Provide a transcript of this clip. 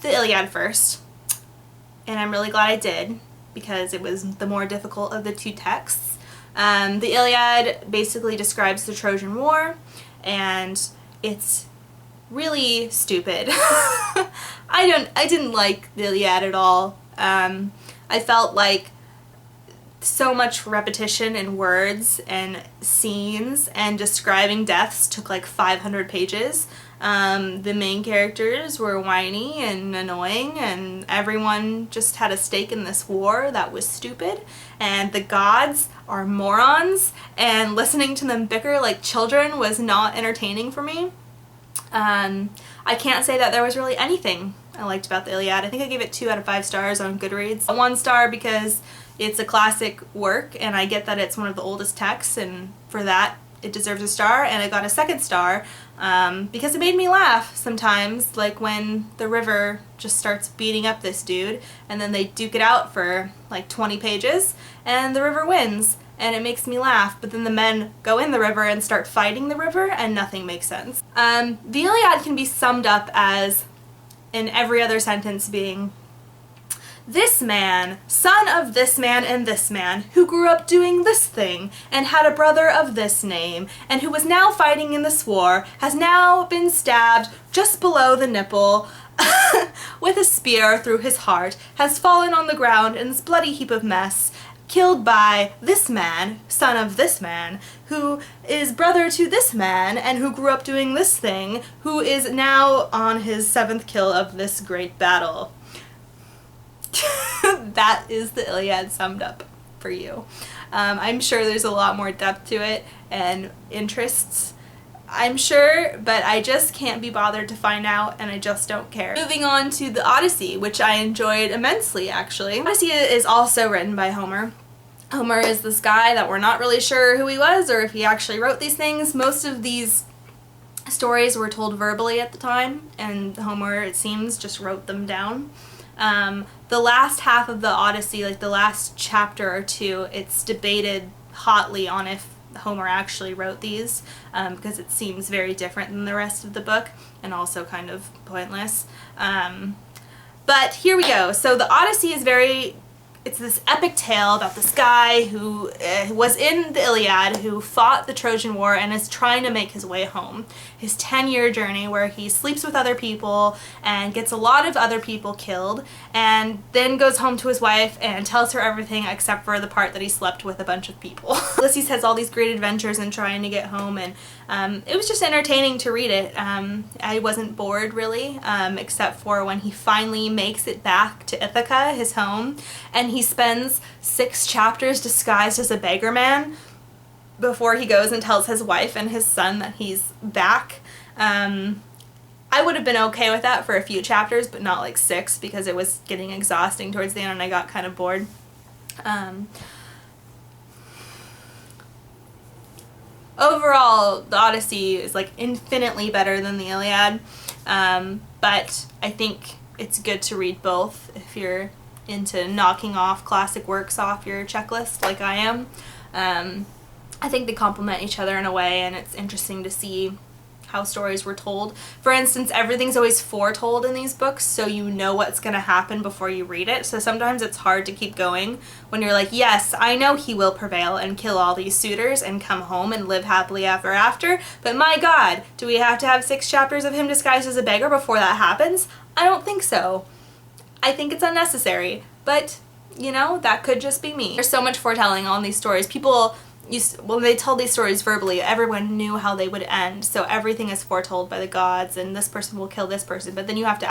the Iliad first, and I'm really glad I did because it was the more difficult of the two texts. The Iliad basically describes the Trojan War, and it's really stupid. I didn't like the Iliad at all. I felt like so much repetition in words and scenes, and describing deaths took like 500 pages. The main characters were whiny and annoying, and everyone just had a stake in this war that was stupid, and the gods are morons, and listening to them bicker like children was not entertaining for me. I can't say that there was really anything I liked about the Iliad. I think I gave it 2 out of 5 stars on Goodreads. 1 star because it's a classic work, and I get that it's one of the oldest texts, and for that it deserves a star. And I got a 2nd star because it made me laugh sometimes, like when the river just starts beating up this dude and then they duke it out for like 20 pages and the river wins, and it makes me laugh, but then the men go in the river and start fighting the river and nothing makes sense. The Iliad can be summed up as, in every other sentence being, this man, son of this man and this man, who grew up doing this thing, and had a brother of this name, and who was now fighting in this war, has now been stabbed just below the nipple with a spear through his heart, has fallen on the ground in this bloody heap of mess, killed by this man, son of this man, who is brother to this man, and who grew up doing this thing, who is now on his 7th kill of this great battle. That is the Iliad summed up for you. I'm sure there's a lot more depth to it and interests, I'm sure, but I just can't be bothered to find out, and I just don't care. Moving on to the Odyssey, which I enjoyed immensely, actually. Odyssey is also written by Homer. Homer is this guy that we're not really sure who he was or if he actually wrote these things. Most of these stories were told verbally at the time, and Homer, it seems, just wrote them down. The last half of the Odyssey, like the last chapter or 2, it's debated hotly on if Homer actually wrote these, because it seems very different than the rest of the book, and also kind of pointless. But here we go. So the Odyssey is it's this epic tale about this guy who was in the Iliad, who fought the Trojan War and is trying to make his way home. His 10-year journey where he sleeps with other people and gets a lot of other people killed, and then goes home to his wife and tells her everything except for the part that he slept with a bunch of people. Ulysses has all these great adventures in trying to get home, and it was just entertaining to read it. I wasn't bored really, except for when he finally makes it back to Ithaca, his home, and he spends 6 chapters disguised as a beggar man before he goes and tells his wife and his son that he's back. I would have been okay with that for a few chapters, but not like 6, because it was getting exhausting towards the end and I got kind of bored. Overall, the Odyssey is like infinitely better than the Iliad, but I think it's good to read both if you're into knocking off classic works off your checklist like I am. I think they complement each other in a way, and it's interesting to see how stories were told. For instance, everything's always foretold in these books, so you know what's going to happen before you read it, so sometimes it's hard to keep going when you're like, yes, I know he will prevail and kill all these suitors and come home and live happily ever after, but my god, do we have to have 6 chapters of him disguised as a beggar before that happens? I don't think so. I think it's unnecessary, but, you know, that could just be me. There's so much foretelling on these stories. People when they told these stories verbally, everyone knew how they would end, so everything is foretold by the gods, and this person will kill this person, but then you have to